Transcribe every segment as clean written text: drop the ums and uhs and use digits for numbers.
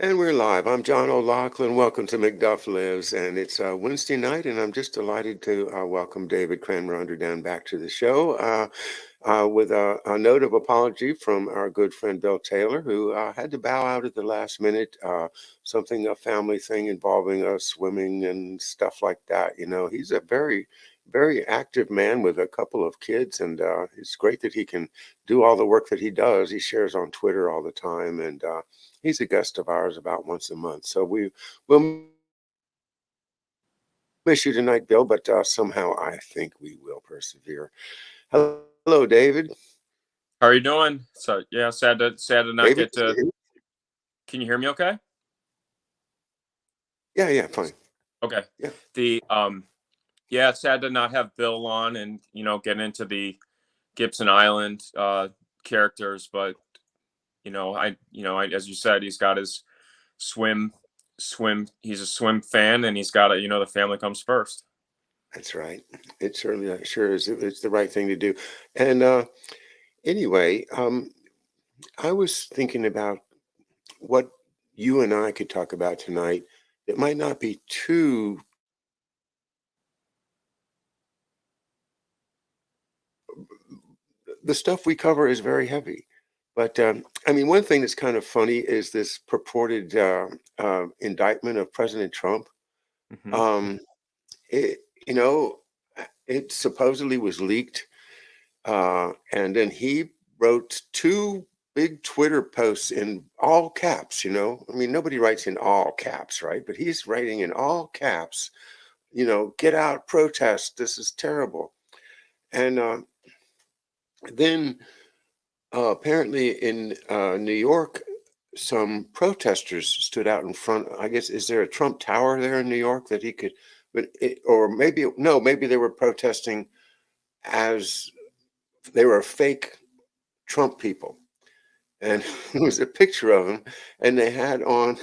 And we're live. I'm John O'Loughlin. Welcome to McDuff Lives. And it's Wednesday night, and I'm just delighted to welcome David Cranmer Underdown back to the show with a note of apology from our good friend Bill Taylor, who had to bow out at the last minute. A family thing involving swimming and stuff like that. You know, he's a very active man with a couple of kids, and it's great that he can do all the work that he does. He shares on Twitter all the time, and he's a guest of ours about once a month. So will miss you tonight, Bill, but somehow I think we will persevere. Hello, David. How are you doing? So yeah, sad to not David, get to. Can you hear me? Okay. yeah, fine. Okay. Yeah, The Yeah, it's sad to not have Bill on and get into the Gibson Island characters, but as you said, he's got his swim swim. He's a swim fan, and he's got the family comes first. that's right. It certainly sure is. It's the right thing to do. And anyway, I was thinking about what you and I could talk about tonight. It might not be too the stuff we cover is very heavy. But I mean, one thing that's kind of funny is this purported indictment of President Trump. Hmm. Um, it, you know, it supposedly was leaked, and then he wrote two big Twitter posts in all caps. You know, I mean, nobody writes in all caps, right? But he's writing in all caps. You know, get out, protest. This is terrible. And then apparently in New York, some protesters stood out in front. I guess, is there a Trump Tower there in New York that he could, or maybe, no, maybe they were protesting as they were fake Trump people. And it was a picture of them, and they had on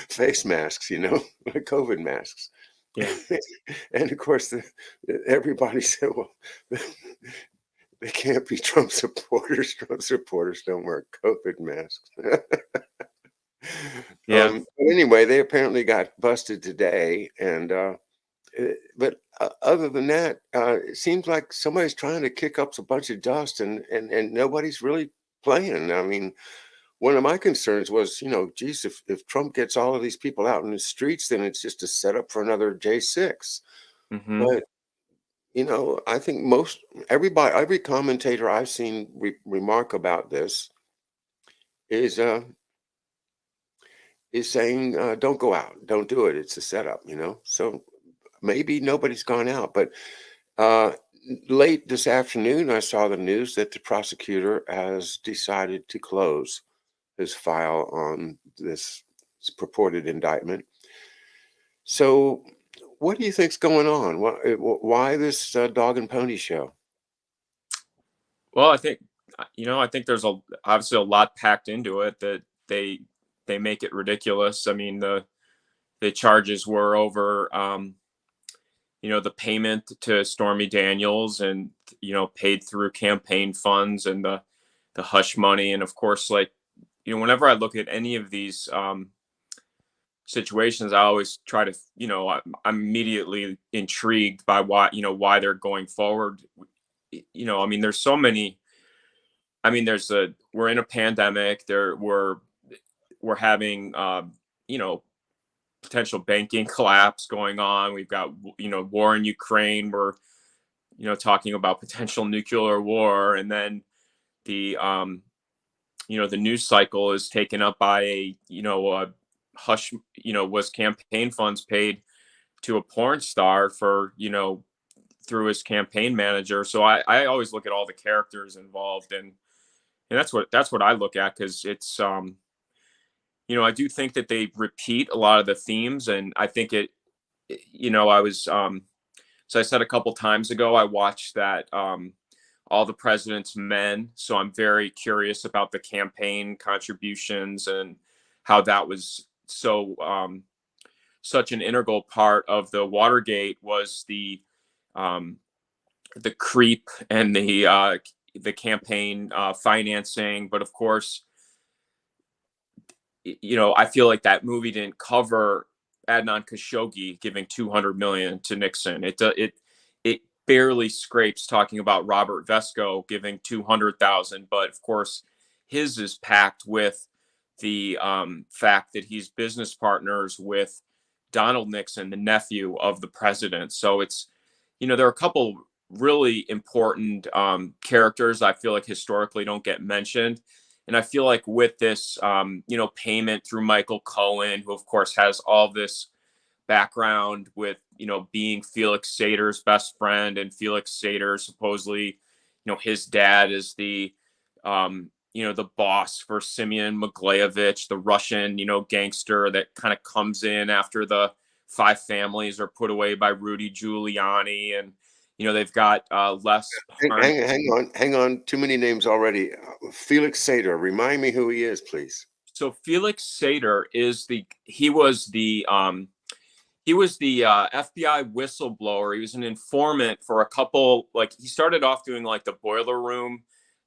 face masks, you know, like COVID masks. Yeah. And of course, everybody said, well, they can't be Trump supporters. Trump supporters don't wear COVID masks. Yeah. But anyway, they apparently got busted today. And but other than that, it seems like somebody's trying to kick up a bunch of dust, and nobody's really playing. I mean, one of my concerns was, you know, geez, if Trump gets all of these people out in the streets, then it's just a setup for another J6. Hmm. But you know, I think every commentator I've seen remark about this is uh, is saying, don't go out, don't do it. It's a setup, you know. So maybe nobody's gone out, but uh, late this afternoon, I saw the news that the prosecutor has decided to close his file on this purported indictment. So, what do you think's going on? Why this dog and pony show? Well, I think there's obviously a lot packed into it that they they make it ridiculous. I mean, the charges were over the payment to Stormy Daniels, and paid through campaign funds, and the hush money. And of course, like, whenever I look at any of these situations, I always try to, I'm immediately intrigued by why they're going forward. I mean, there's so many. I mean, we're in a pandemic. We're having you know potential banking collapse going on. We've got war in Ukraine. We're talking about potential nuclear war, and then the the news cycle is taken up by a hush. Was campaign funds paid to a porn star for through his campaign manager? So I always look at all the characters involved, and that's what I look at, because it's I do think that they repeat a lot of the themes, and I think I was so I said a couple times ago, I watched that All the President's Men, so I'm very curious about the campaign contributions and how that was such an integral part of the Watergate, was um, the creep and the campaign financing. But of course, I feel like that movie didn't cover Adnan Khashoggi giving 200 million to Nixon. It barely scrapes talking about Robert Vesco giving 200,000, but of course his is packed with the fact that he's business partners with Donald Nixon, the nephew of the president. So there are a couple really important characters I feel like historically don't get mentioned. And I feel like with this, payment through Michael Cohen, who of course has all this background with, being Felix Sater's best friend, and Felix Sater supposedly, his dad is the boss for Simeon Mogilevich, the Russian, gangster that kind of comes in after the five families are put away by Rudy Giuliani. And, they've got Les Parn. Hang on. Too many names already. Felix Sater. Remind me who he is, please. So Felix Sater he was the FBI whistleblower. He was an informant for a couple, like he started off doing like the boiler room,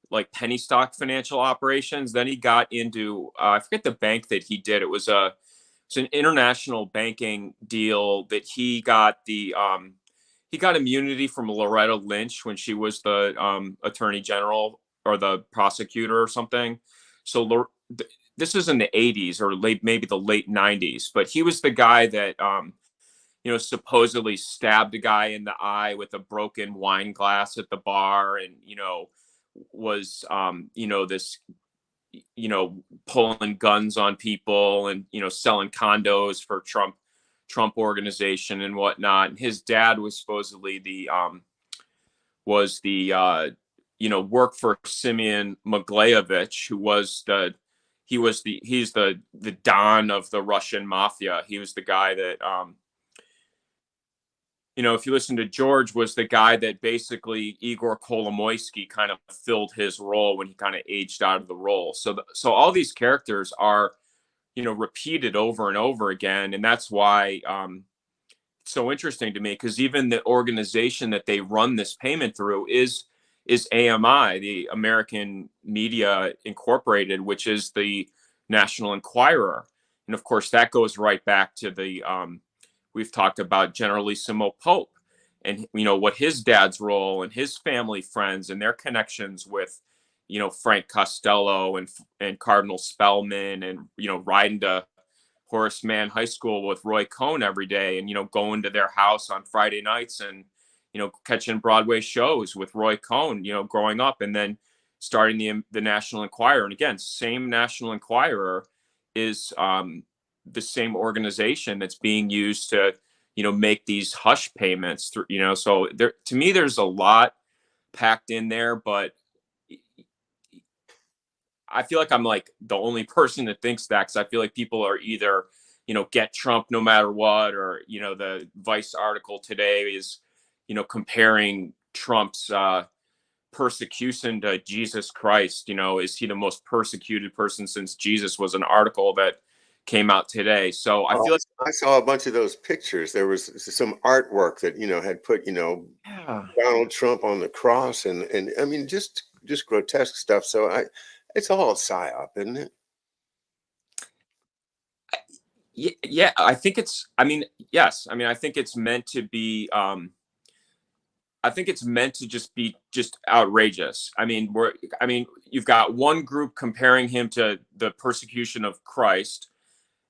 like penny stock financial operations. Then he got into, I forget the bank that he did. It's an international banking deal that he got he got immunity from Loretta Lynch when she was the attorney general or the prosecutor or something. So this is in the 80s or maybe the late 90s, but he was the guy that, supposedly stabbed a guy in the eye with a broken wine glass at the bar, and, was, this, pulling guns on people and, selling condos for Trump organization and whatnot. And his dad was supposedly worked for Simeon Mogilevich, who was he's the Don of the Russian mafia. He was the guy that, if you listen to George, was the guy that basically Igor Kolomoisky kind of filled his role when he kind of aged out of the role. So all these characters are, repeated over and over again. And that's why it's so interesting to me, because even the organization that they run this payment through is AMI, the American Media Incorporated, which is the National Enquirer. And of course, that goes right back to the, we've talked about Generalissimo Pope and, what his dad's role and his family friends and their connections with, Frank Costello and Cardinal Spellman, and, riding to Horace Mann High School with Roy Cohn every day, and, going to their house on Friday nights and, catching Broadway shows with Roy Cohn, growing up, and then starting the National Enquirer. And again, same National Enquirer is the same organization that's being used to, make these hush payments through, so there, to me, there's a lot packed in there, but I feel like I'm like the only person that thinks that, because I feel like people are either, get Trump no matter what, or, the Vice article today is, comparing Trump's persecution to Jesus Christ. Is he the most persecuted person since Jesus, was an article that came out today. So I feel like I saw a bunch of those pictures. There was some artwork that, had put, yeah. Donald Trump on the cross, and I mean, just grotesque stuff. So it's all a psyop, isn't it? Yeah, I think it's, yes. I think it's meant to be, I think it's meant to just be just outrageous. You've got one group comparing him to the persecution of Christ,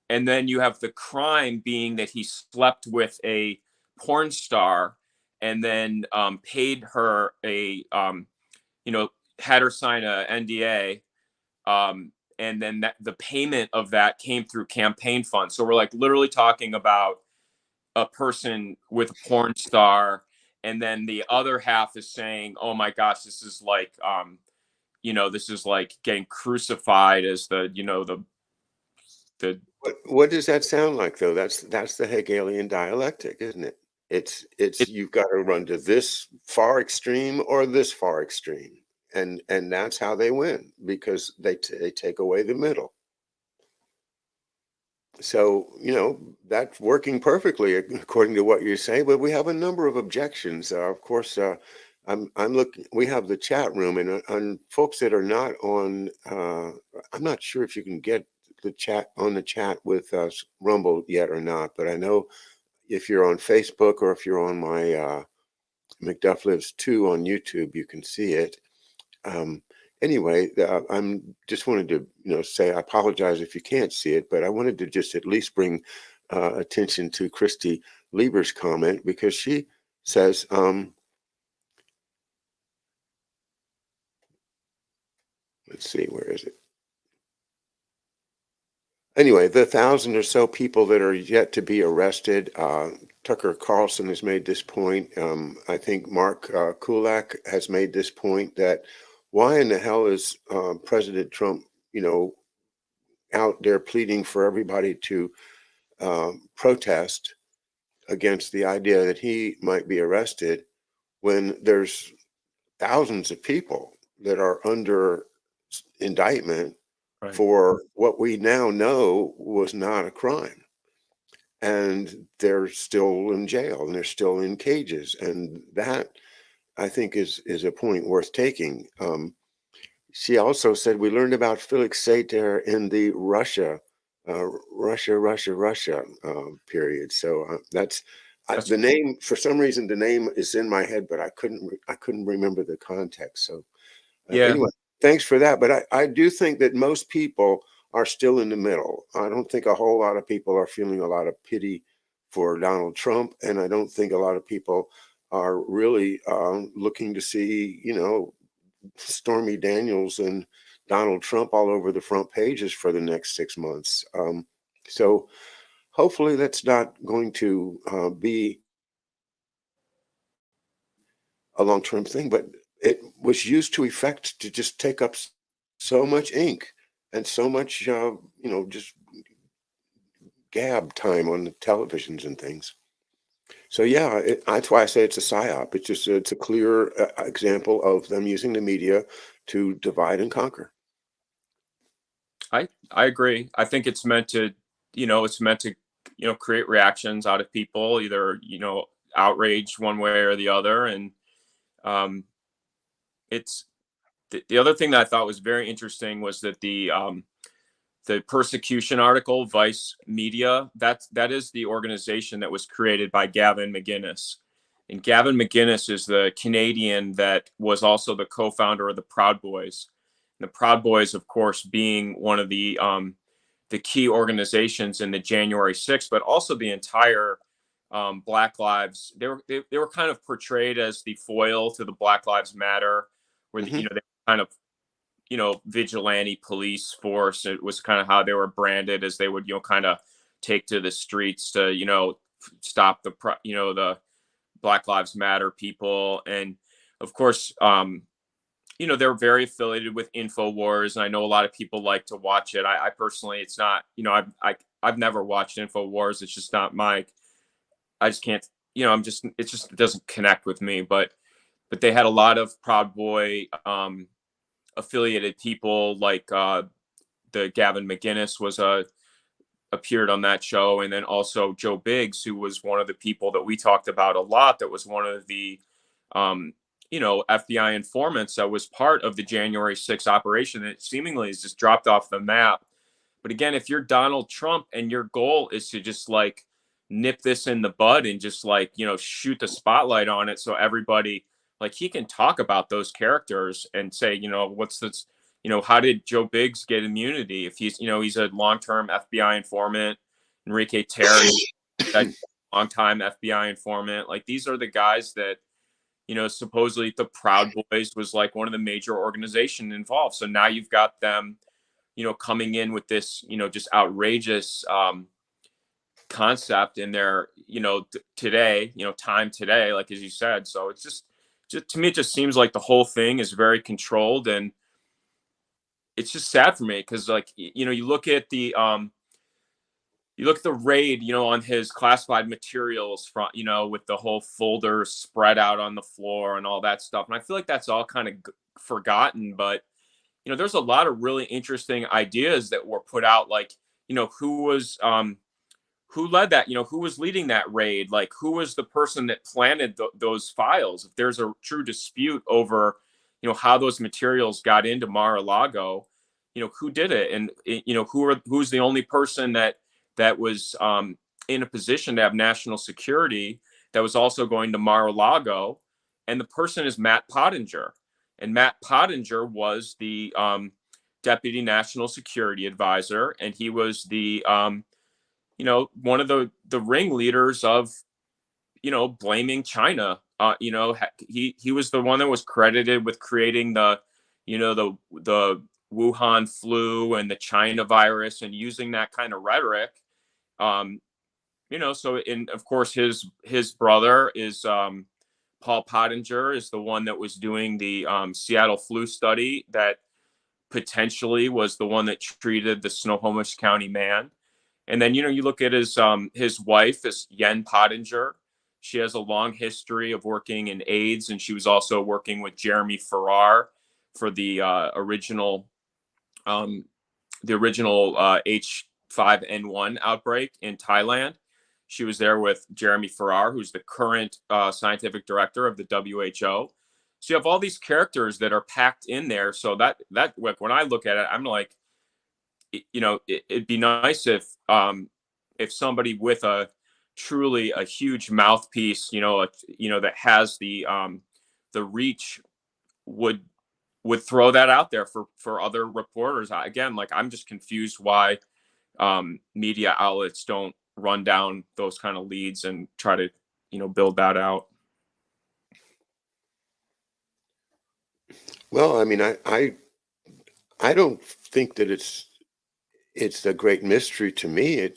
and then you have the crime being that he slept with a porn star, and then paid her had her sign a NDA, and then the payment of that came through campaign funds. So we're like literally talking about a person with a porn star, and then the other half is saying, "Oh my gosh, this is like, this is like getting crucified as the." What does that sound like, though? That's the Hegelian dialectic, isn't it? It's you've got to run to this far extreme or this far extreme, and that's how they win, because they take away the middle. So, that's working perfectly according to what you say, but we have a number of objections. Of course, I'm looking. We have the chat room, and on folks that are not on. I'm not sure if you can get the chat with Rumble yet or not, but I know if you're on Facebook or if you're on my McDuff Lives 2 on YouTube, you can see it. Anyway, I'm just wanted to say I apologize if you can't see it, but I wanted to just at least bring attention to Christy Lieber's comment, because she says, let's see, where is it? Anyway, the 1,000 or so people that are yet to be arrested, Tucker Carlson has made this point. I think Mark Kulak has made this point, that why in the hell is President Trump, out there pleading for everybody to protest against the idea that he might be arrested, when there's thousands of people that are under indictment Right. for what we now know was not a crime. And they're still in jail and they're still in cages. And that, I think, is a point worth taking. She also said, we learned about Felix Sater in the Russia period. So that's the name. For some reason, the name is in my head, but I couldn't remember the context. So Yeah. anyway, thanks for that. But I do think that most people are still in the middle. I don't think a whole lot of people are feeling a lot of pity for Donald Trump, and I don't think a lot of people are really looking to see, Stormy Daniels and Donald Trump all over the front pages for the next 6 months. So hopefully that's not going to be a long-term thing, but it was used to effect to just take up so much ink and so much, just gab time on the televisions and things. So yeah, that's why I say it's a psyop. It's a clear example of them using the media to divide and conquer. I agree. I think it's meant to, create reactions out of people, either, outrage one way or the other. And it's the other thing that I thought was very interesting was that the persecution article, Vice Media, that is the organization that was created by Gavin McInnes. And Gavin McInnes is the Canadian that was also the co-founder of the Proud Boys. And the Proud Boys, of course, being one of the key organizations in the January 6th, but also the entire Black Lives. They were kind of portrayed as the foil to the Black Lives Matter, where Mm-hmm. they kind of vigilante police force. It was kind of how they were branded, as they would kind of take to the streets to stop the Black Lives Matter people. And of course, they're very affiliated with InfoWars, and I know a lot of people like to watch it. I personally, it's not, I've never watched InfoWars. It's just not I just can't, it doesn't connect with me. But they had a lot of Proud Boy affiliated people, like the Gavin McInnes was appeared on that show, and then also Joe Biggs, who was one of the people that we talked about a lot, that was one of the FBI informants that was part of the January 6th operation that seemingly is just dropped off the map. But again, if you're Donald Trump and your goal is to just like nip this in the bud and just like, shoot the spotlight on it, so everybody, like, he can talk about those characters and say, what's this, how did Joe Biggs get immunity if he's a long-term FBI informant, Enrique Terry, that long-time FBI informant. Like, these are the guys that, supposedly the Proud Boys was like one of the major organizations involved. So now you've got them, coming in with this, just outrageous concept in their, today, time today, like, as you said. So it's just to me, it just seems like the whole thing is very controlled, and it's just sad for me because, like, you look at the raid, on his classified materials front, with the whole folder spread out on the floor and all that stuff. And I feel like that's all kind of forgotten, but, there's a lot of really interesting ideas that were put out, like, who led that, who was leading that raid? Like, who was the person that planted those files? If there's a true dispute over, how those materials got into Mar-a-Lago, who did it, and who's the only person that was in a position to have national security that was also going to Mar-a-Lago, and the person is Matt Pottinger, and Matt Pottinger was the deputy national security advisor, and he was the one of the ringleaders of blaming China. He was the one that was credited with creating the Wuhan flu and the China virus, and using that kind of rhetoric. So in of course his brother is Paul Pottinger, is the one that was doing the Seattle flu study that potentially was the one that treated the Snohomish County man. And then you look at his wife is Yen Pottinger. She has a long history of working in AIDS, and she was also working with Jeremy Farrar for um, the original H5N1 outbreak in Thailand. She was there with Jeremy Farrar, who's the current scientific director of the WHO. So you have all these characters that are packed in there. So that when I look at it, I'm like, it'd be nice if somebody with a truly a huge mouthpiece, that has the reach would throw that out there for other reporters. Again, like, I'm just confused why media outlets don't run down those kind of leads and try to build that out. Well, I mean, I don't think that it's a great mystery to me.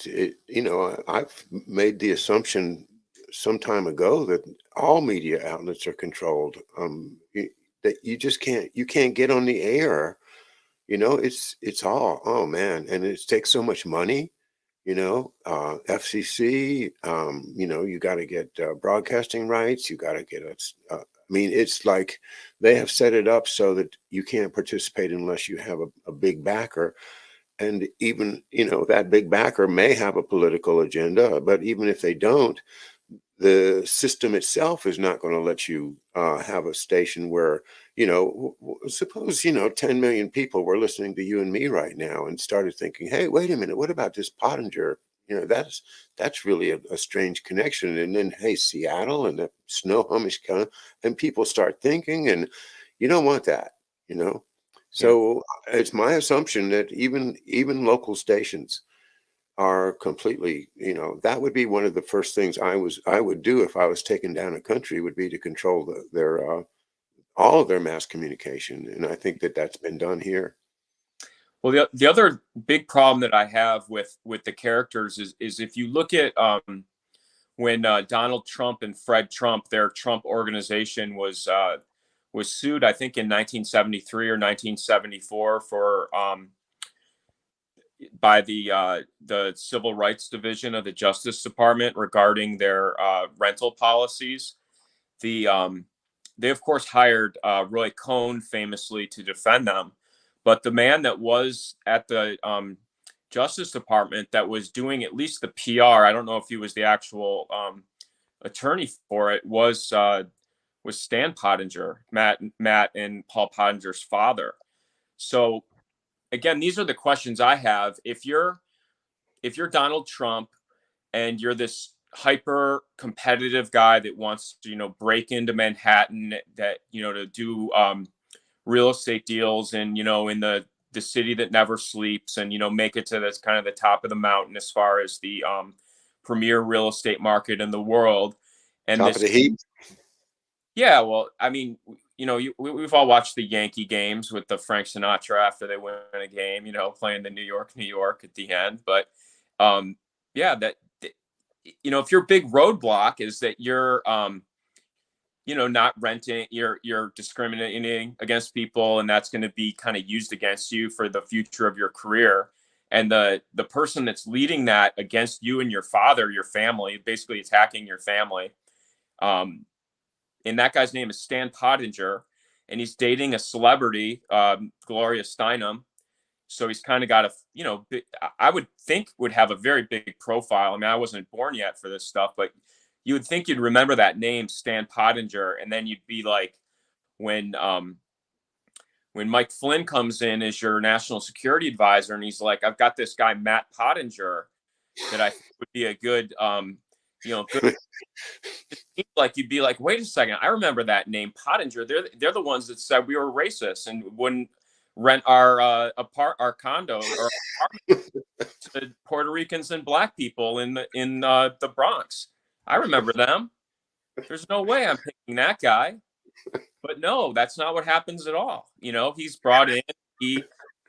I've made the assumption some time ago that all media outlets are controlled. That you can't get on the air. It's all, oh man, and it takes so much money. FCC. You got to get broadcasting rights. You got to get I mean, it's like they have set it up so that you can't participate unless you have a big backer. And even, that big backer may have a political agenda, but even if they don't, the system itself is not going to let you have a station where, suppose, 10 million people were listening to you and me right now and started thinking, hey, wait a minute, what about this Pottinger? That's really a strange connection. And then, hey, Seattle and the Snohomish County, and people start thinking, and you don't want that, you know. Yeah. So it's my assumption that even local stations are completely, that would be one of the first things I would do if I was taking down a country, would be to control their all of their mass communication, and I think that that's been done here. Well, the other big problem that I have with the characters is if you look at when Donald Trump and Fred Trump, their Trump organization was sued, I think in 1973 or 1974 for by the Civil Rights Division of the Justice Department regarding their rental policies. They of course hired Roy Cohn famously to defend them, but the man that was at the Justice Department that was doing at least the PR, I don't know if he was the actual attorney for it, was Stan Pottinger, Matt and Paul Pottinger's father. So again, these are the questions I have. If you're Donald Trump and you're this hyper competitive guy that wants to break into Manhattan, that to do real estate deals, and in the city that never sleeps, and make it to this kind of the top of the mountain as far as the premier real estate market in the world, and Top of the heap. yeah, well, I mean, we've all watched the Yankee games with the Frank Sinatra after they win a game, playing the New York at the end. But yeah, if your big roadblock is that you're not renting, you're discriminating against people, and that's going to be kind of used against you for the future of your career. And the person that's leading that against you and your father, your family, basically attacking your family. And that guy's name is Stan Pottinger, and he's dating a celebrity, Gloria Steinem. So he's kind of got I would think would have a very big profile. I mean, I wasn't born yet for this stuff, but you would think you'd remember that name, Stan Pottinger, and then you'd be like, when when Mike Flynn comes in as your national security advisor, and he's like, I've got this guy Matt Pottinger that I think would be a good, good. It seems like you'd be like, wait a second, I remember that name, Pottinger. They're the ones that said we were racist and wouldn't rent our our condos or apartments to Puerto Ricans and Black people in the Bronx. I remember them. There's no way I'm picking that guy. But no, that's not what happens at all. He's brought in, he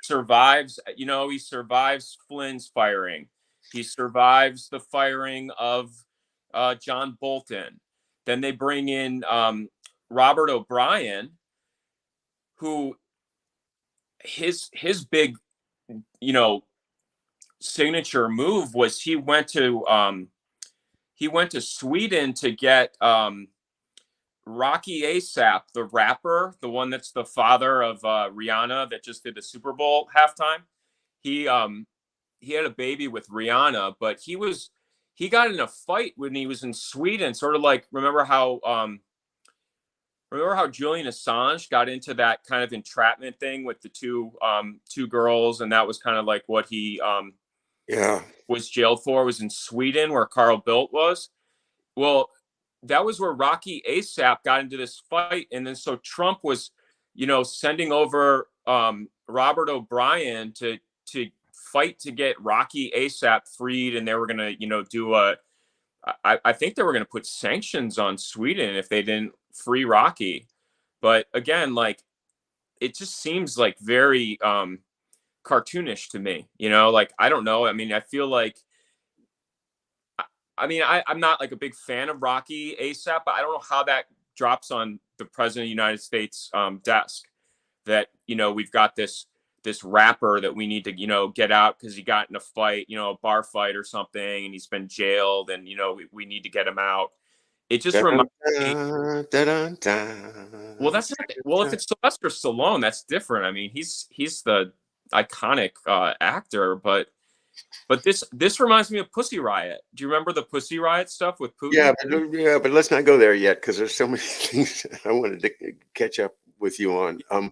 survives, he survives Flynn's firing. He survives the firing of John Bolton. Then they bring in Robert O'Brien, who his big, signature move was he went to Sweden to get Rocky ASAP, the rapper, the one that's the father of Rihanna that just did the Super Bowl halftime. He had a baby with Rihanna, but he got in a fight when he was in Sweden. Sort of like remember how Julian Assange got into that kind of entrapment thing with the two girls, and that was kind of like what he was jailed for, was in Sweden where Carl Bildt was. Well, that was where Rocky ASAP got into this fight. And then so Trump was, sending over Robert O'Brien to fight to get Rocky ASAP freed. And they were going to, I think they were going to put sanctions on Sweden if they didn't free Rocky. But again, like, it just seems like very cartoonish to me, like, I don't know. I mean, I feel like, I'm not like a big fan of Rocky ASAP, but I don't know how that drops on the president of the United States desk. That we've got this rapper that we need to get out because he got in a fight, a bar fight or something, and he's been jailed, and we need to get him out. It just reminds me. Well, that's not. Well, if it's Sylvester Stallone, that's different. I mean, he's the iconic actor, but this reminds me of Pussy Riot. Do you remember the Pussy Riot stuff with Putin? But let's not go there yet because there's so many things I wanted to catch up with you on. We'll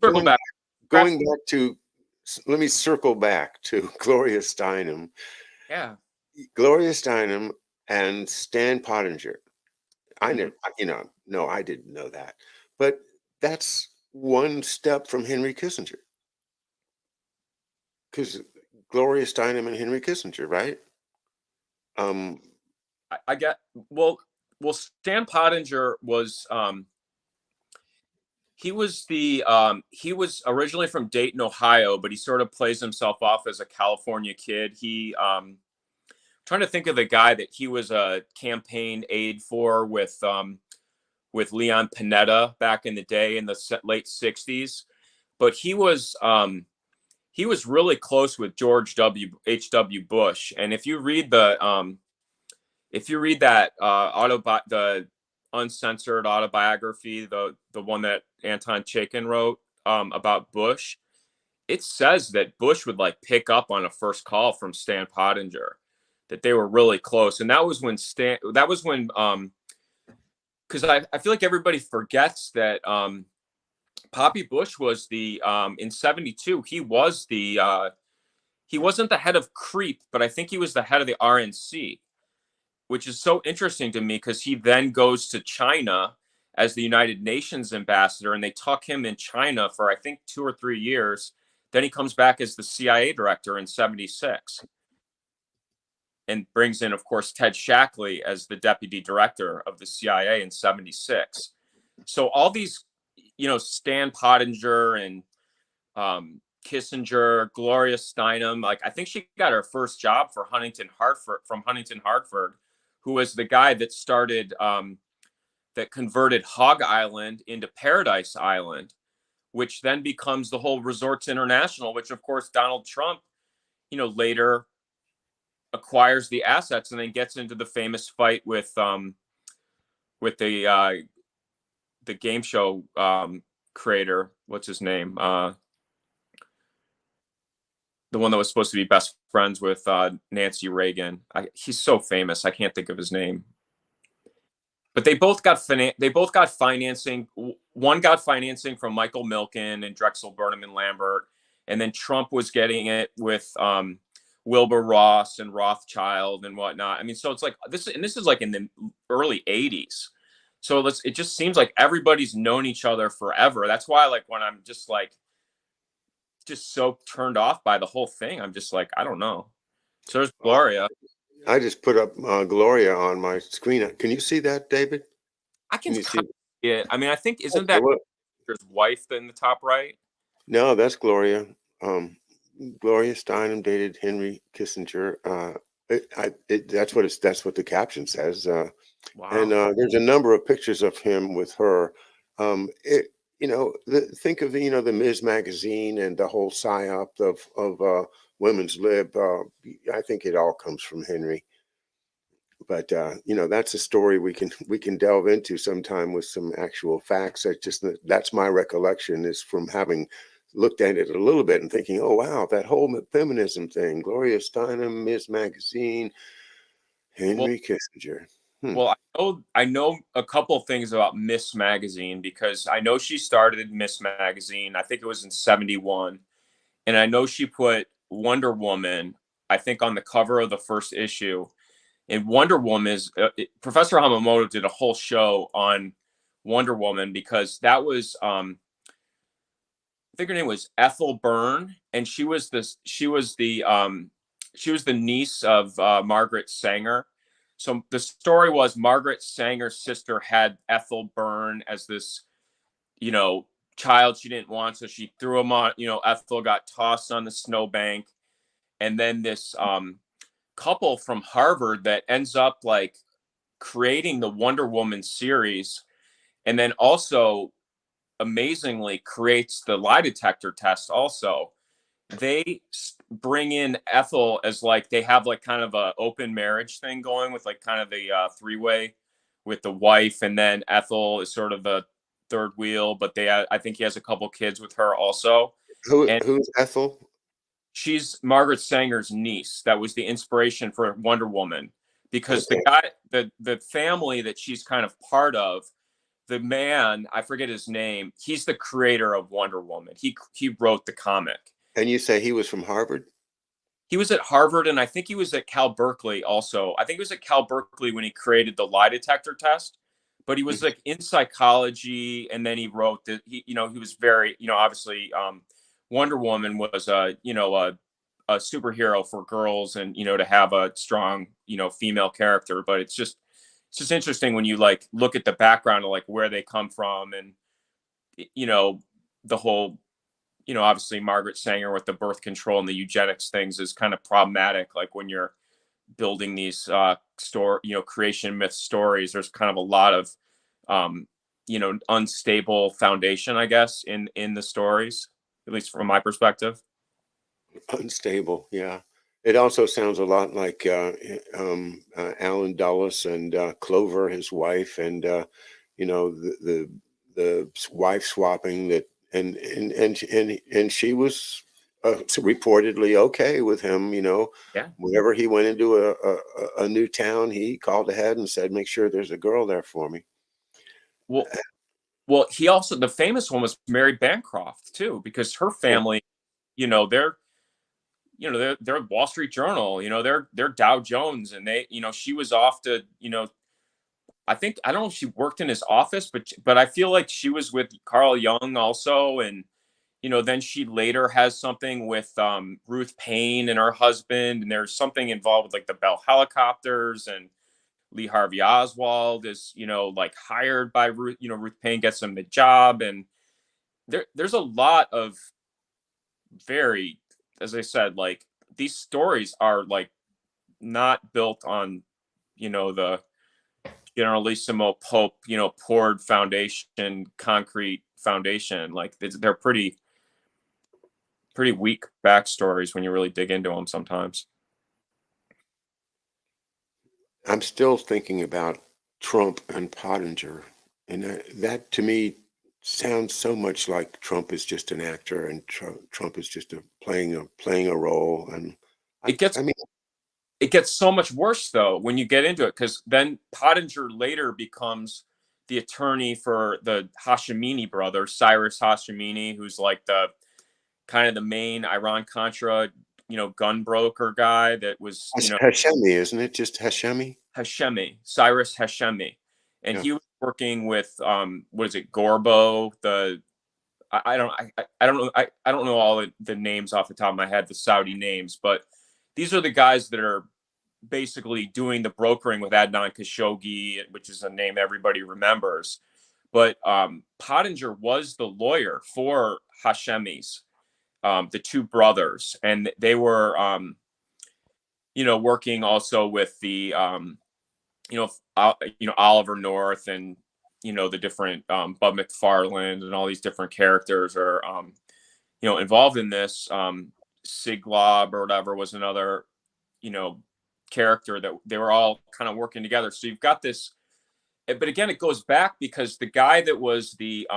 circle back. Let me circle back to Gloria Steinem. Yeah. Gloria Steinem and Stan Pottinger. I didn't know that. But that's one step from Henry Kissinger. Because Gloria Steinem and Henry Kissinger, right? I get Stan Pottinger was he was originally from Dayton, Ohio, but he sort of plays himself off as a California kid. He trying to think of the guy that he was a campaign aide for with Leon Panetta back in the day in the late 60s, but he was really close with George H.W. Bush. And if you read that the uncensored autobiography, the one that Anton Chaikin wrote about Bush, it says that Bush would like pick up on a first call from Stan Pottinger, that they were really close. And that was when because I feel like everybody forgets that Poppy Bush was in 72, he was he wasn't the head of CREEP, but I think he was the head of the RNC, which is so interesting to me because he then goes to China as the United Nations ambassador, and they tuck him in China for, I think, 2 or 3 years. Then he comes back as the CIA director in 76 and brings in, of course, Ted Shackley as the deputy director of the CIA in 76. So all these, Stan Pottinger and Kissinger, Gloria Steinem, like I think she got her first job from Huntington Hartford, who was the guy that started that converted Hog Island into Paradise Island, which then becomes the whole Resorts International, which of course Donald Trump, later acquires the assets and then gets into the famous fight with the game show creator. What's his name? The one that was supposed to be best friends with Nancy Reagan. He's so famous. I can't think of his name. but they both got financing. One got financing from Michael Milken and Drexel Burnham and Lambert, and then Trump was getting it with Wilbur Ross and Rothschild and whatnot. I mean, so it's like this, and this is like in the early '80s. So it just seems like everybody's known each other forever. That's why, like, when I'm just like, just so turned off by the whole thing, I'm just like, I don't know. So there's Gloria. I just put up Gloria on my screen. Can you see that, David? I Can can you kind see? of see it. I mean, I think isn't Okay, that well, his wife in the top right? no, that's Gloria. Um, Gloria Steinem dated Henry Kissinger. That's what the caption says. And Wow. there's a number of pictures of him with her. It, think of the Ms. magazine and the whole psyop of women's lib. I think it all comes from Henry. But that's a story we can delve into sometime with some actual facts. That's my recollection, is from having looked at it a little bit and thinking, oh wow, that whole feminism thing, Gloria Steinem, Ms. Magazine, Well, Henry Kissinger. Hmm. well, I know a couple of things about Miss Magazine because I know she started Miss Magazine. I think it was in '71, and I know she put Wonder Woman, I think, on the cover of the first issue. And Wonder Woman is Professor Hamamoto did a whole show on Wonder Woman because that was I think her name was Ethel Byrne, and she was the niece of Margaret Sanger. So the story was Margaret Sanger's sister had Ethel Byrne as this, you know, child she didn't want, so she threw him on. Ethel got tossed on the snowbank, and then this couple from Harvard that ends up like creating the Wonder Woman series, and then also amazingly creates the lie detector test also. They bring in Ethel as like they have like kind of a open marriage thing going with like kind of the three-way with the wife, and then Ethel is sort of the third wheel, but I think he has a couple kids with her also. And Who's Ethel? she's Margaret Sanger's niece. That was the inspiration for Wonder Woman because the Okay, guy, the family that she's kind of part of, the man, I forget his name, he's the creator of Wonder Woman. He wrote the comic. and you say he was from Harvard? He was at Harvard, and I think he was at Cal Berkeley also. I think he was at Cal Berkeley when he created the lie detector test. But he was Mhm. like in psychology, and then he wrote that he was very, obviously, Wonder Woman was a superhero for girls, and to have a strong female character. But it's just interesting when you like look at the background of like where they come from, and you know the whole obviously Margaret Sanger with the birth control and the eugenics things is kind of problematic. Like when you're building these creation myth stories, there's kind of a lot of unstable foundation, I guess, in the stories, at least from my perspective. Unstable, yeah. It also sounds a lot like Alan Dulles and Clover, his wife, and the wife swapping that, and she was reportedly okay with him. Yeah. Whenever he went into a new town, he called ahead and said, "Make sure there's a girl there for me." Well, well, he also, the famous one was Mary Bancroft too, because her Yeah, family, you know, they're they're Wall Street Journal, they're Dow Jones, and she was off to, I don't know if she worked in his office, but I feel like she was with Carl Jung also, and then she later has something with Ruth Payne and her husband, and there's something involved with like the Bell helicopters, and Lee Harvey Oswald is like hired by Ruth. Ruth Payne gets him the job, and there's a lot of very, as I said, like these stories are like not built on the Generalissimo Pope poured foundation, concrete foundation. Like they're pretty weak backstories when you really dig into them sometimes. I'm still thinking about Trump and Pottinger, and that to me sounds so much like Trump is just an actor, and Trump is just playing a role. And It gets I mean, it gets so much worse though when you get into it, because then Pottinger later becomes the attorney for the Hashemini brothers, Cyrus Hashemini, who's like the kind of the main Iran Contra, gun broker guy that was, Hashemi, isn't it? Just Hashemi? Hashemi, Cyrus Hashemi, and Yeah. he was working with what is it, Gorbo, the I don't know I don't know all the names off the top of my head, the Saudi names, but these are the guys that are basically doing the brokering with Adnan Khashoggi, which is a name everybody remembers. But Pottinger was the lawyer for Hashemi's, the two brothers, and they were, working also with the, Oliver North, and the different Bud McFarland, and all these different characters are, involved in this. Siglob or whatever was another, you know, character that they were all kind of working together. So you've got this, but again, it goes back because the guy that was the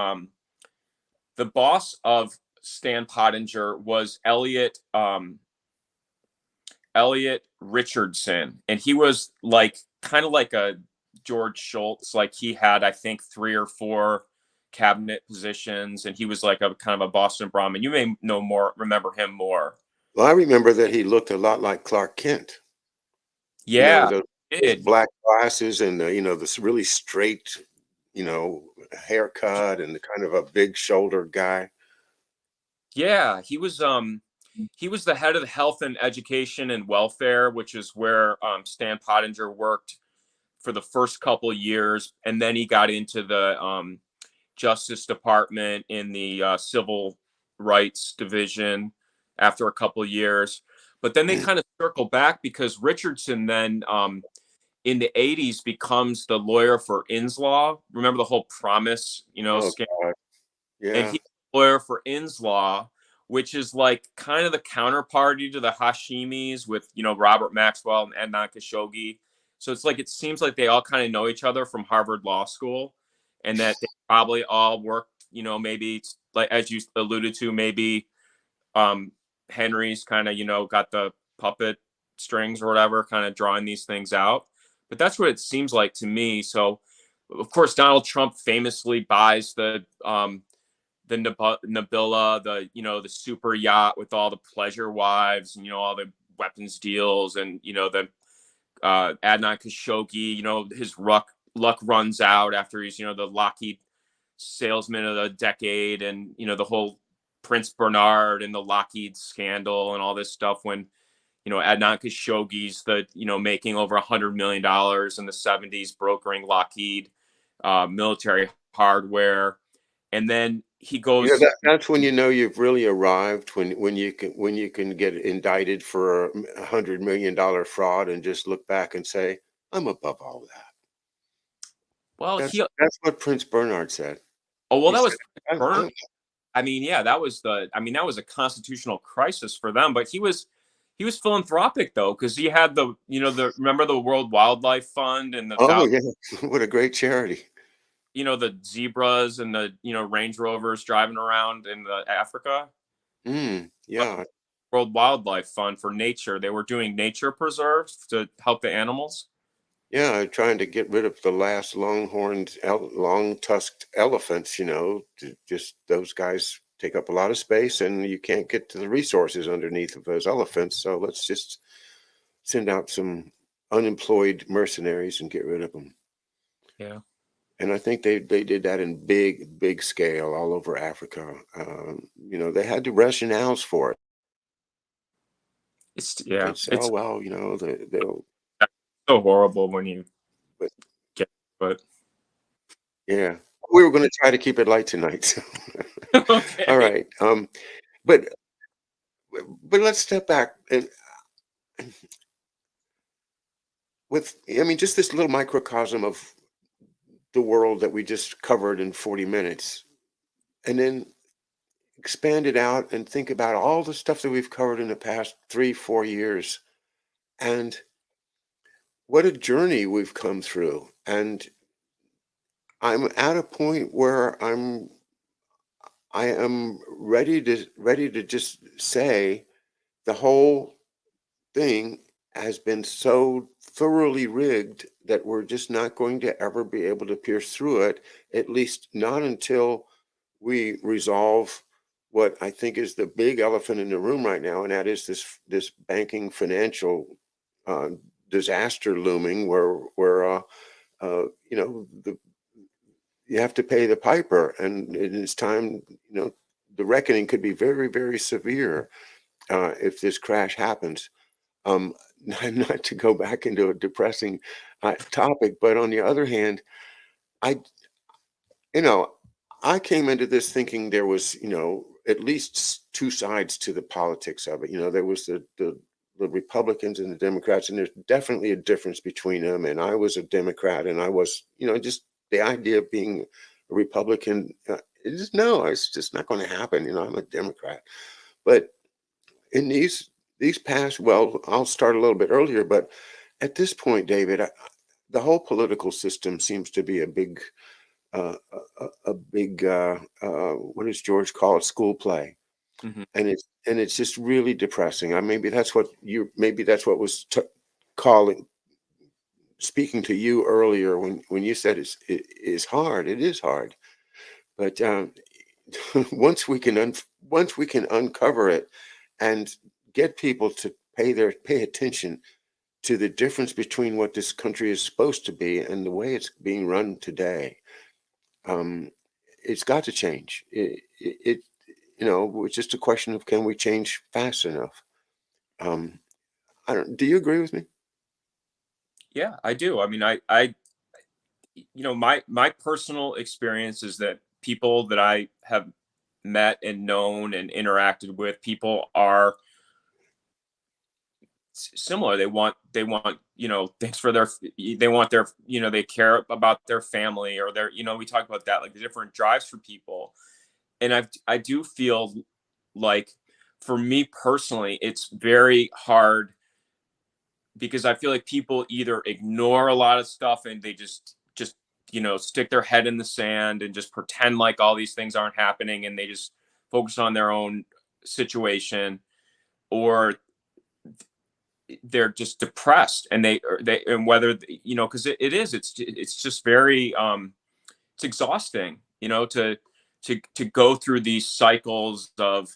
boss of Stan Pottinger was Elliot Richardson, and he was like kind of like a George Schultz. Like he had, I think, 3 or 4 cabinet positions, and he was like a kind of a Boston Brahmin. You may remember him more. Well, I remember that he looked a lot like Clark Kent. Yeah, Those it. black glasses and this really straight, haircut and the kind of a big shoulder guy. Yeah, he was the head of the health and education and welfare, which is where Stan Pottinger worked for the first couple of years, and then he got into the Justice Department in the Civil Rights Division after a couple of years. But then they kind of circle back because Richardson then in the 80s becomes the lawyer for Inslaw. Remember the whole promise, Oh, scam? God. And Yeah. he's a lawyer for Inslaw, which is like kind of the counterparty to the Hashimis with, Robert Maxwell and Adnan Khashoggi. So it's like, it seems like they all kind of know each other from Harvard Law School, and that they probably all worked, maybe like, as you alluded to, maybe Henry's kind of, got the puppet strings or whatever, kind of drawing these things out. But that's what it seems like to me. So, of course, Donald Trump famously buys the Nabila, the super yacht with all the pleasure wives, and all the weapons deals, and the Adnan Khashoggi, his luck runs out after he's the Lockheed salesman of the decade, and the whole Prince Bernard and the Lockheed scandal and all this stuff, when Adnan Khashoggi's making over $100 million in the 70s brokering Lockheed military hardware, and then he goes. That's when you've really arrived, when you can get indicted for $100 million fraud and just look back and say, I'm above all that. Well, That's what Prince Bernard said. oh well, He that said, was I'm, Bernard. I'm, I mean, yeah, that was a constitutional crisis for them, but he was philanthropic though, because he had remember the World Wildlife Fund and oh yeah, what a great charity. the zebras and the Range Rovers driving around in Africa. Yeah. World Wildlife Fund for nature. They were doing nature preserves to help the animals. Yeah, trying to get rid of the last long-tusked elephants, just those guys take up a lot of space and you can't get to the resources underneath of those elephants. So let's just send out some unemployed mercenaries and get rid of them. Yeah. And I think they did that in big scale all over Africa. They had the rationales for it. They'd say, oh, It's well, they'll, so horrible when you but get, but yeah, we were going to try to keep it light tonight. So. okay. All right. But let's step back and just this little microcosm of the world that we just covered in 40 minutes, and then expand it out and think about all the stuff that we've covered in the past 3-4 years, and what a journey we've come through. And I'm at a point where I am ready to just say the whole thing has been so thoroughly rigged that we're just not going to ever be able to pierce through it, at least not until we resolve what I think is the big elephant in the room right now, and that is this banking financial uh, disaster looming, where you know, you have to pay the piper, and it's time. You know, the reckoning could be very, very severe if this crash happens. Um, not to go back into a depressing topic, but on the other hand, I, you know, I came into this thinking there was, you know, at least two sides to the politics of it. You know, there was the Republicans and the Democrats, and there's definitely a difference between them. And I was a Democrat, and I was, you know, just the idea of being a Republican, no, it's just not going to happen. You know, I'm a Democrat. But in these past, well, I'll start a little bit earlier, but at this point, David, the whole political system seems to be a big what does George call it, school play, Mhm. and it's just really depressing. Maybe that's what was calling speaking to you earlier when you said it is hard. It is hard, but once we can once we can uncover it and get people to pay attention to the difference between what this country is supposed to be and the way it's being run today. Um, it's got to change. You know, it's just a question of can we change fast enough? Um, I don't. Do you agree with me? Yeah, I do. I mean, I my personal experience is that people that I have met and known and interacted with, people are similar. They want things for their, they want their, they care about their family or their, we talk about that, like the different drives for people. And I do feel like, for me personally, it's very hard because I feel like people either ignore a lot of stuff and they just stick their head in the sand and just pretend like all these things aren't happening, and they just focus on their own situation, or they're just depressed, and they and whether, because it's just very it's exhausting, to go through these cycles of,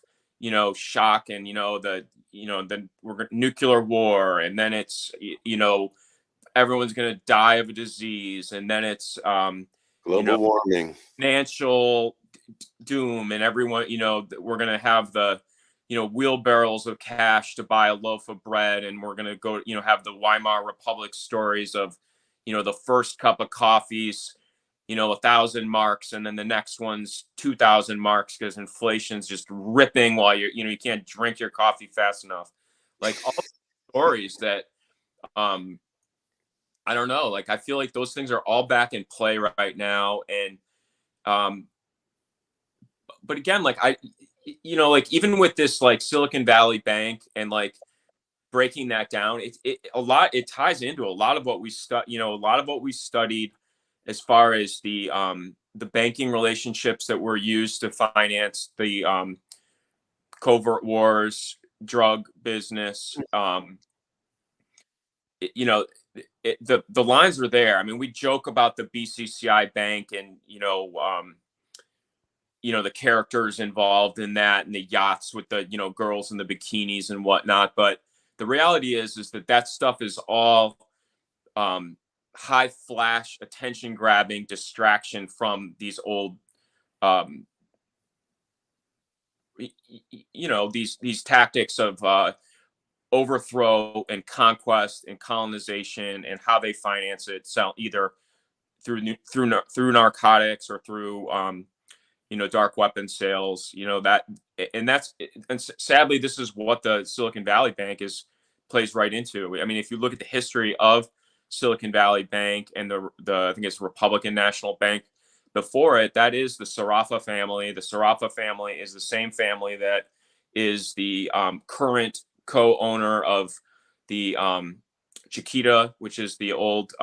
shock, and the nuclear war, and then it's, everyone's going to die of a disease, and then it's you know Global warming. financial doom, and everyone, we're going to have the, wheelbarrows of cash to buy a loaf of bread, and we're going to go, have the Weimar Republic stories of, the first cup of coffees, 1,000 marks, and then the next one's 2,000 marks because inflation's just ripping while you can't drink your coffee fast enough. Like, all stories that, um I don't know, like, I feel like those things are all back in play right now. And um but again, like, like, even with this, like, Silicon Valley Bank, and like breaking that down, it ties into a lot of what a lot of what we studied, as far as the banking relationships that were used to finance the covert wars, drug business. it- you know the lines were there. I mean, we joke about the BCCI bank, and the characters involved in that, and the yachts with the, girls in the bikinis and whatnot. But the reality is that that stuff is all um, high flash, attention grabbing distraction from these old, um, these tactics of overthrow and conquest and colonization, and how they finance it, sell either through narcotics, or through dark weapon sales. And sadly, this is what the Silicon Valley Bank is plays right into. I mean, if you look at the history of Silicon Valley Bank and the I think it's Republican National Bank before it, that is the Sarafa family. The Sarafa family is the same family that is the current co-owner of the Chiquita, which is the old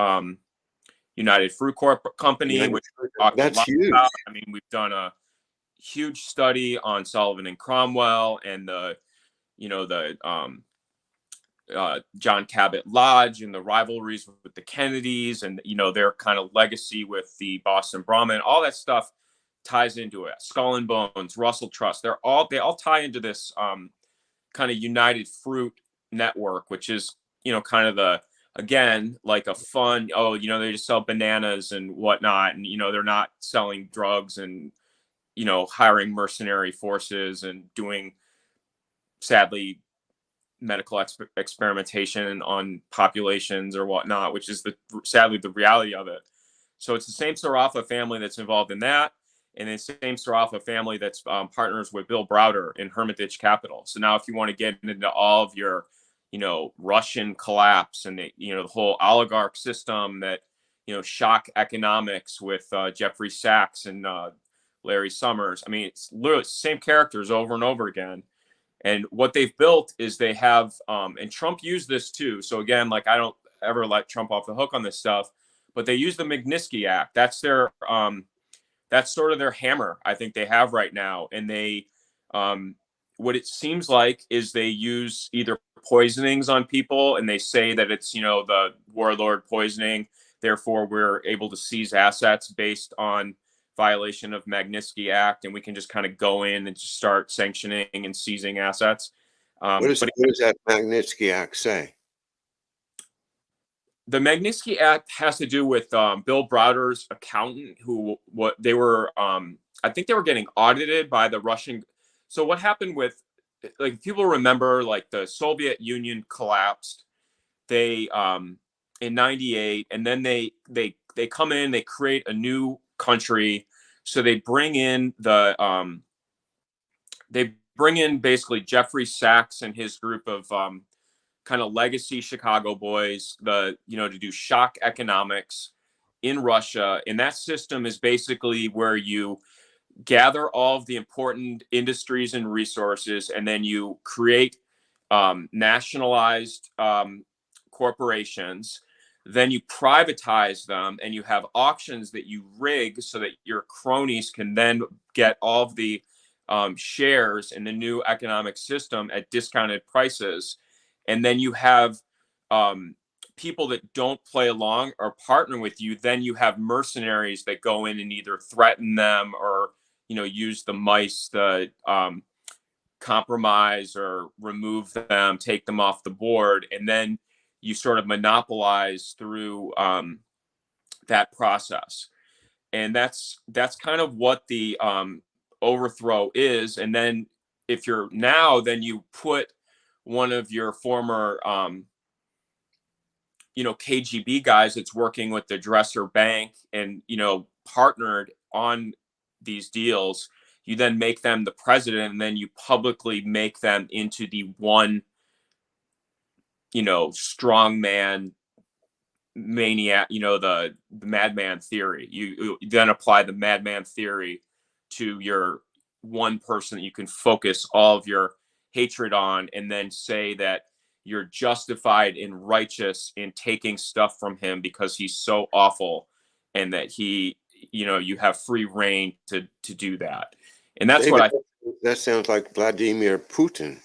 United Fruit Corp company, United which we talked a That's lot huge. about. I mean, we've done a huge study on Sullivan and Cromwell, and the John Cabot Lodge and the rivalries with the Kennedys, and their kind of legacy with the Boston Brahmin, all that stuff ties into it. Skull and Bones, Russell Trust, they all tie into this kind of United Fruit network, which is kind of again like a fun, they just sell bananas and whatnot, and they're not selling drugs and hiring mercenary forces and doing, sadly, medical experimentation on populations or whatnot, which is sadly the reality of it. So it's the same Sarafa family that's involved in that, and the same Sarafa family that's partners with Bill Browder in Hermitage Capital. So now, if you want to get into all of your, Russian collapse and the whole oligarch system that shock economics with Jeffrey Sachs and Larry Summers. I mean, it's literally the same characters over and over again. And what they've built is they have, and Trump used this too. So again, like, I don't ever let Trump off the hook on this stuff, but they use the Magnitsky Act. That's that's sort of their hammer, I think they have right now. And they, what it seems like is they use either poisonings on people, and they say that it's, the warlord poisoning. Therefore, we're able to seize assets based on violation of Magnitsky Act, and we can just kind of go in and just start sanctioning and seizing assets. What does that Magnitsky Act say? The Magnitsky Act has to do with Bill Browder's accountant, they were, I think they were getting audited by the Russian. So what happened with, like, people remember, like, the Soviet Union collapsed, they in 98, and then they come in, they create a new country. So they bring in basically Jeffrey Sachs and his group of kind of legacy Chicago boys, to do shock economics in Russia. And that system is basically where you gather all of the important industries and resources, and then you create nationalized corporations. Then you privatize them, and you have auctions that you rig so that your cronies can then get all of the shares in the new economic system at discounted prices. And then you have people that don't play along or partner with you. Then you have mercenaries that go in and either threaten them or use the mice to compromise or remove them, take them off the board, and then you sort of monopolize through that process. And that's kind of what the overthrow is. And then if you're now, then you put one of your former KGB guys that's working with the Dresser Bank and partnered on these deals. You then make them the president, and then you publicly make them into the one strong man maniac, the madman theory. You then apply the madman theory to your one person that you can focus all of your hatred on, and then say that you're justified and righteous in taking stuff from him because he's so awful, and that he, you have free reign to do that. And that's David, what that sounds like Vladimir Putin.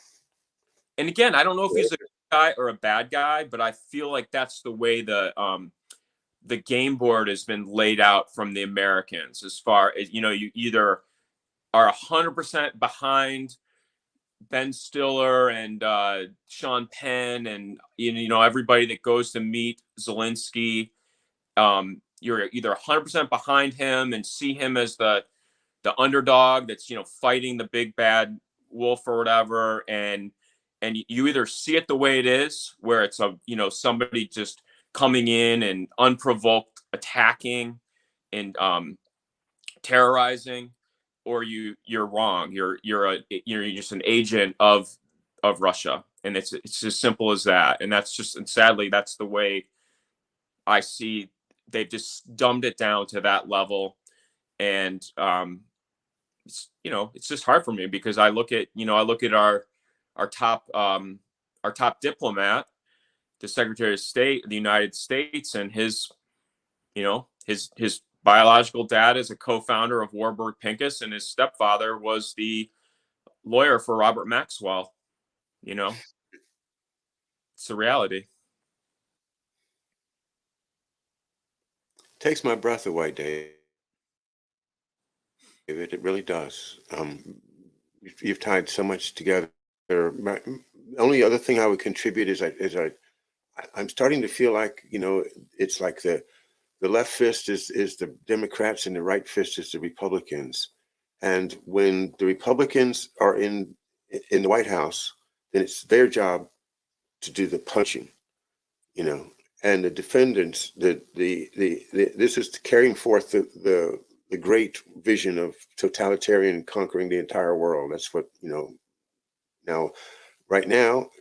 And again, I don't know if he's a good guy or a bad guy, but I feel like that's the way the game board has been laid out from the Americans. As far as you either are 100% behind Ben Stiller and Sean Penn and everybody that goes to meet Zelensky. You're either 100% behind him and see him as the underdog that's fighting the big bad wolf or whatever, and you either see it the way it is, where it's somebody just coming in and unprovoked attacking and terrorizing, or you're wrong. You're just an agent of Russia, and it's as simple as that. And that's just, and sadly, that's the way I see. They've just dumbed it down to that level, and it's just hard for me because I look at our top diplomat, the Secretary of State of the United States, and his biological dad is a co-founder of Warburg Pincus, and his stepfather was the lawyer for Robert Maxwell. It's a reality. Takes my breath away, David. It really does. You've tied so much together. The only other thing I would contribute I'm starting to feel like, it's like the left fist is the Democrats and the right fist is the Republicans. And when the Republicans are in the White House, then it's their job to do the punching, you know. And the defendants, this is carrying forth the great vision of totalitarian conquering the entire world. That's what, now, right now,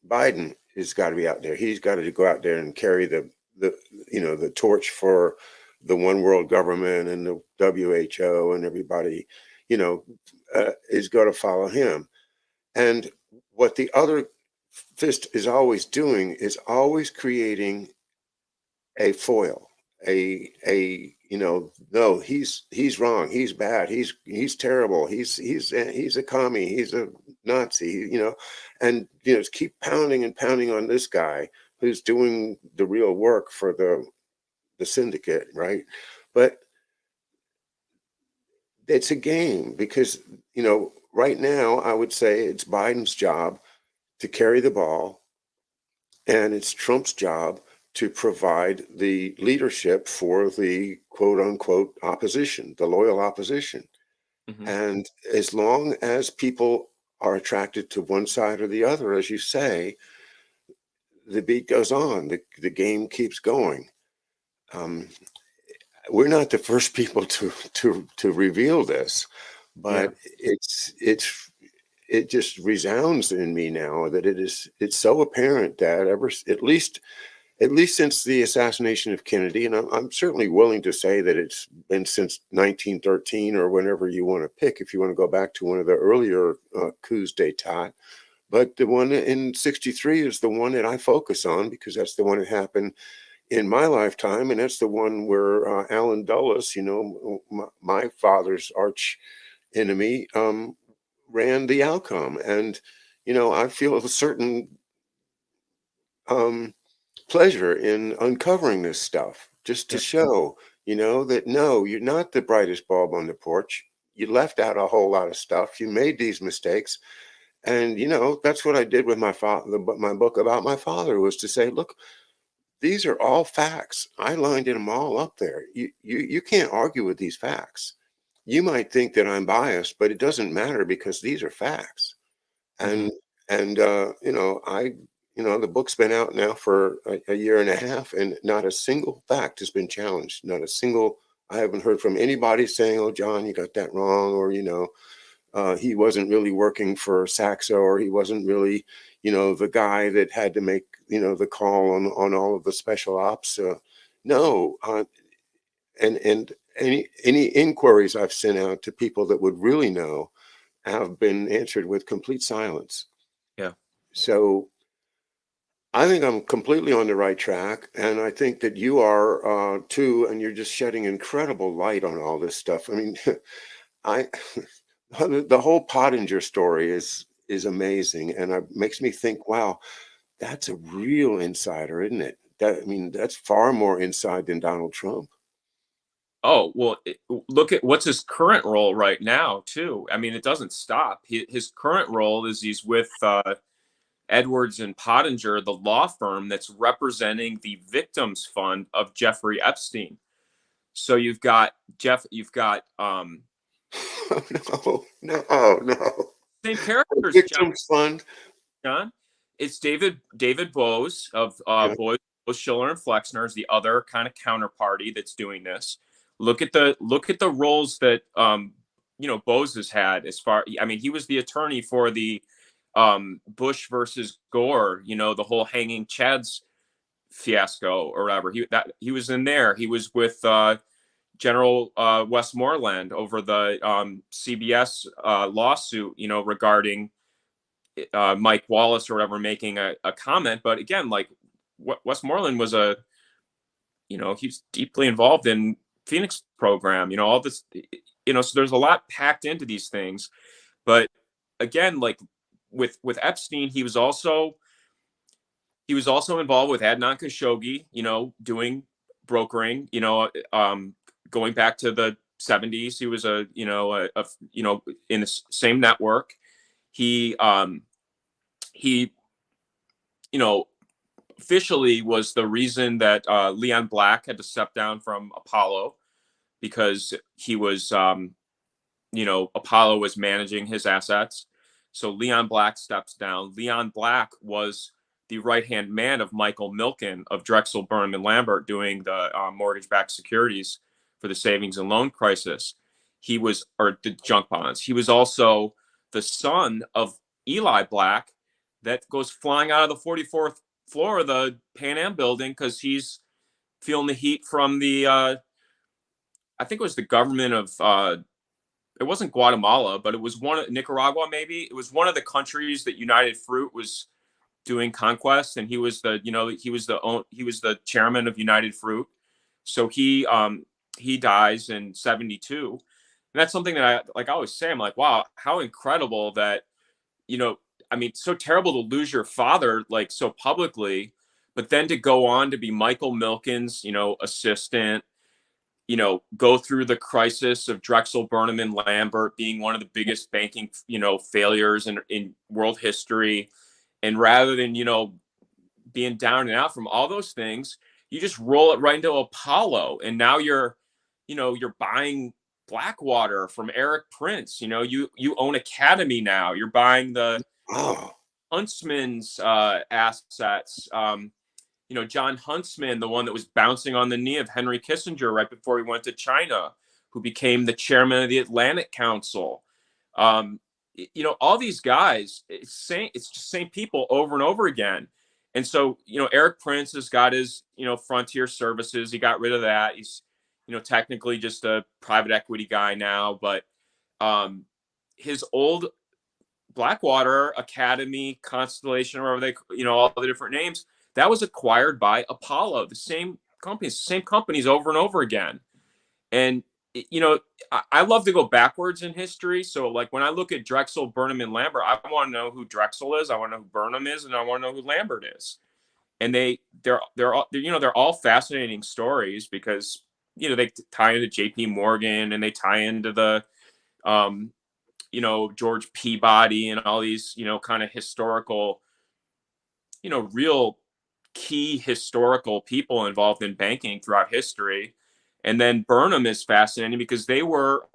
Biden has got to be out there. He's got to go out there and carry the torch for the one world government and the WHO, and everybody, is going to follow him. And what the other fist is always doing is always creating a foil, no, he's wrong, he's bad, he's terrible, he's a commie, he's a Nazi, and just keep pounding and pounding on this guy who's doing the real work for the syndicate, right? But it's a game because, right now I would say it's Biden's job to carry the ball, and it's Trump's job to provide the leadership for the quote unquote opposition, the loyal opposition. Mm-hmm. And as long as people are attracted to one side or the other, as you say, the beat goes on, the game keeps going. We're not the first people to reveal this, but it just resounds in me now that it's so apparent that at least since the assassination of Kennedy, and I'm certainly willing to say that it's been since 1913 or whenever you want to pick, if you want to go back to one of the earlier coups d'etat. But the one in 63 is the one that I focus on because that's the one that happened in my lifetime. And that's the one where Allen Dulles, my father's arch enemy, ran the outcome. And, I feel a certain pleasure in uncovering this stuff just to Yeah. show, that no, you're not the brightest bulb on the porch. You left out a whole lot of stuff. You made these mistakes. And, that's what I did with my father. My book about my father was to say, look, these are all facts. I lined them all up there. You can't argue with these facts. You might think that I'm biased, but it doesn't matter because these are facts. Mm-hmm. And the book's been out now for a year and a half, and not a single fact has been challenged. Not a single. I haven't heard from anybody saying, "Oh, John, you got that wrong," or he wasn't really working for Saxo, or he wasn't really, the guy that had to make, the call on all of the special ops. No, and any inquiries I've sent out to people that would really know have been answered with complete silence. Yeah. So I think I'm completely on the right track, and I think that you are too, and you're just shedding incredible light on all this stuff. I mean, I the whole Pottinger story is amazing, and it makes me think, wow, that's a real insider, isn't it? That's far more inside than Donald Trump. Oh, well, look at what's his current role right now, too. I mean, it doesn't stop. His current role is he's with Edwards and Pottinger, the law firm that's representing the victims fund of Jeffrey Epstein. So you've got Oh, no, no, no. same The characters, Victims Fund. John. It's David Bose of Yeah. Bose Schiller and Flexner is the other kind of counterparty that's doing this. Look at the roles that Bose has had as far. I mean, he was the attorney for the Bush versus Gore. The whole hanging Chads fiasco or whatever. He was in there. He was with General Westmoreland over the CBS lawsuit. Regarding Mike Wallace or whatever making a comment. But again, like Westmoreland was he's deeply involved in Phoenix program, all this, so there's a lot packed into these things. But again, like with Epstein, he was also He was also involved with Adnan Khashoggi, doing brokering, going back to the 70s. He was in the same network. He you know, officially was the reason that Leon Black had to step down from Apollo, because he was, Apollo was managing his assets. So Leon Black steps down. Leon Black was the right hand man of Michael Milken of Drexel, Burnham, and Lambert, doing the mortgage backed securities for the savings and loan crisis. Or the junk bonds. He was also the son of Eli Black, that goes flying out of the 44th floor of the Pan Am building because he's feeling the heat from I think it was the government of, it wasn't Guatemala, but it was Nicaragua, maybe. It was one of the countries that United Fruit was doing conquest, and he was the chairman of United Fruit. So he dies in 72. And that's something that I always say, I'm like, wow, how incredible that, so terrible to lose your father like so publicly, but then to go on to be Michael Milken's, assistant, go through the crisis of Drexel, Burnham, and Lambert being one of the biggest banking, failures in world history. And rather than, being down and out from all those things, you just roll it right into Apollo. And now you're buying Blackwater from Eric Prince. You own Academy now. You're buying the Huntsman's assets. John Huntsman, the one that was bouncing on the knee of Henry Kissinger right before he went to China, who became the chairman of the Atlantic Council. All these guys, it's just same people over and over again. And so, Eric Prince has got his, Frontier Services. He got rid of that. He's, technically just a private equity guy now, but his old Blackwater, Academy, Constellation, or whatever all the different names, that was acquired by Apollo, the same companies over and over again. And, I love to go backwards in history. So like when I look at Drexel, Burnham, and Lambert, I want to know who Drexel is. I want to know who Burnham is, and I want to know who Lambert is. And they're all fascinating stories because, they tie into JP Morgan, and they tie into the, George Peabody, and all these, kind of historical, real key historical people involved in banking throughout history. And then Burnham is fascinating because they were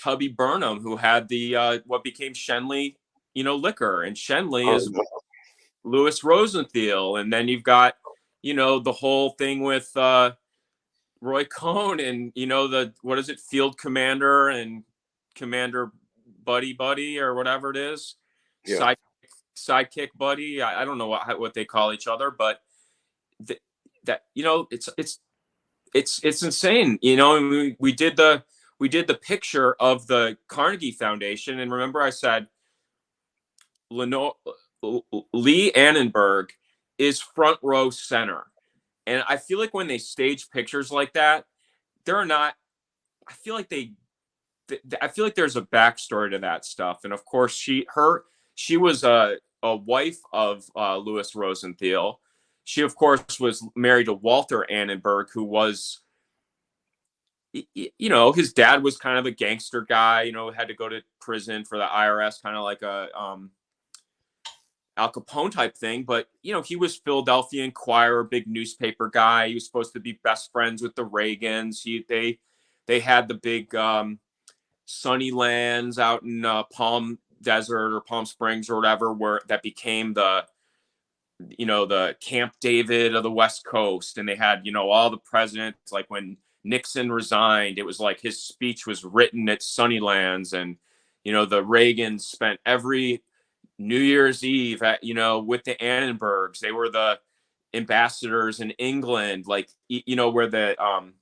Tubby Burnham, who had the what became Shenley, liquor, and Shenley is Louis Rosenthal. And then you've got, the whole thing with Roy Cohn and, what is it, Field Commander and Commander Buddy or whatever it is. Yeah. Sidekick buddy. I don't know what they call each other, but it's insane. We did the picture of the Carnegie Foundation, and remember I said Lee Annenberg is front row center, and I feel like when they stage pictures like that, they're not. I feel like there's a backstory to that stuff, and of course she was a wife of Louis Rosenthal. She, of course, was married to Walter Annenberg, who was, his dad was kind of a gangster guy, had to go to prison for the IRS, kind of like a Al Capone type thing. But, he was Philadelphia Inquirer, big newspaper guy. He was supposed to be best friends with the Reagans. They had the big sunny lands out in Palm Desert or Palm Springs or whatever, where that became the Camp David of the West Coast. And they had, all the presidents, like when Nixon resigned, it was like his speech was written at Sunnylands. And, the Reagans spent every New Year's Eve at, with the Annenbergs. They were the ambassadors in England, like, where the, I'm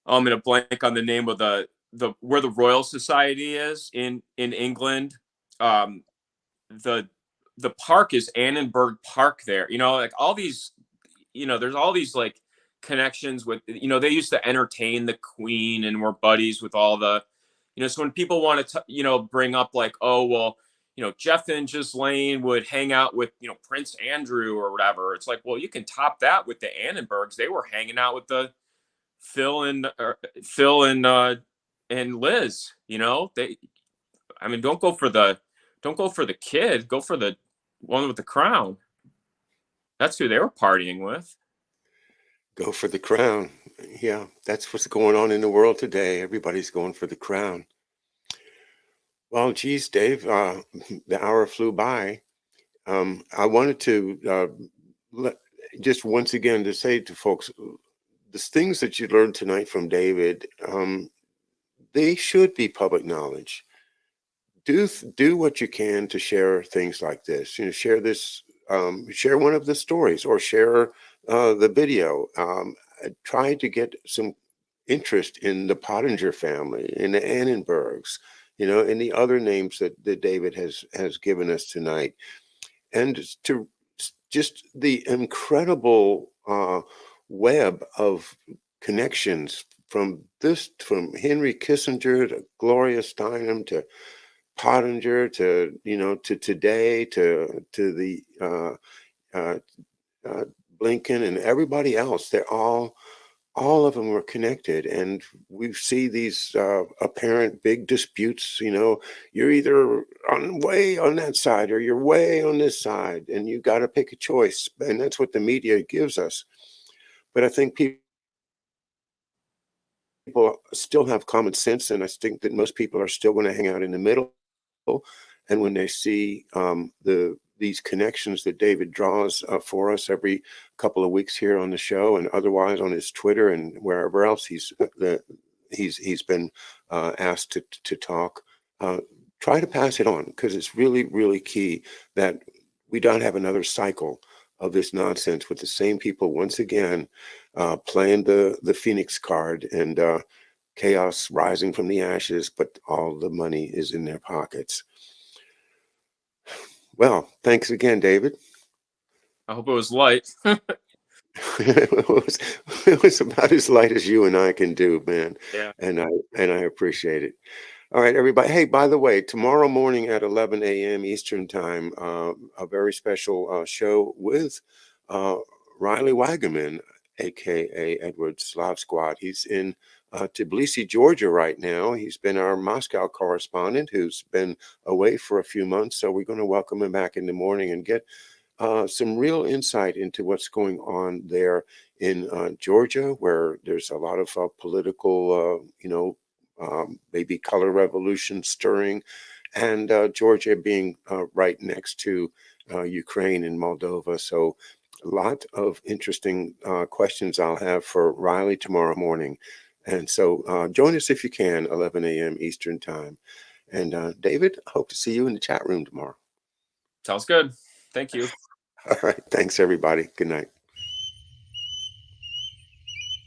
going to blank on the name of where the Royal Society is in England. The park is Annenberg Park there. Like all these, there's all these like connections with, they used to entertain the Queen and were buddies with all the, so when people want to, bring up like, oh, well, Jeff and Ghislaine would hang out with, Prince Andrew or whatever. It's like, well, you can top that with the Annenbergs. They were hanging out with the Phil and Liz. I mean, don't go for the kid. Go for the one with the crown. That's who they were partying with. Go for the crown. Yeah, that's what's going on in the world today. Everybody's going for the crown. Well, geez, Dave, the hour flew by. I wanted to just once again to say to folks, the things that you learned tonight from David, they should be public knowledge. Do what you can to share things like this. Share this, share one of the stories, or share the video. Try to get some interest in the Pottinger family, in the Annenbergs, in the other names that David has given us tonight, and to just the incredible web of connections from Henry Kissinger to Gloria Steinem to Pottinger to today to the Blinken and everybody else. They're all of them were connected, and we see these apparent big disputes. You're either way on that side or you're way on this side, and you got to pick a choice, and that's what the media gives us. But I think people still have common sense, and I think that most people are still going to hang out in the middle. And when they see these connections that David draws for us every couple of weeks here on the show, and otherwise on his Twitter and wherever else he's been asked to talk, try to pass it on, because it's really, really key that we don't have another cycle of this nonsense with the same people once again playing the Phoenix card, and chaos rising from the ashes, but all the money is in their pockets. Well, thanks again, David. I hope it was light. It was about as light as you and I can do, man. Yeah. And I appreciate it. All right, everybody. Hey, by the way, tomorrow morning at 11 a.m. Eastern time, a very special show with Riley Wagaman, aka Edward Slav Squad. He's in Tbilisi, Georgia right now. He's been our Moscow correspondent who's been away for a few months. So we're going to welcome him back in the morning and get some real insight into what's going on there in Georgia, where there's a lot of political, maybe color revolution stirring, and Georgia being right next to Ukraine and Moldova. So a lot of interesting questions I'll have for Riley tomorrow morning. And so join us if you can, 11 a.m. Eastern time. And David, I hope to see you in the chat room tomorrow. Sounds good. Thank you. All right. Thanks, everybody. Good night.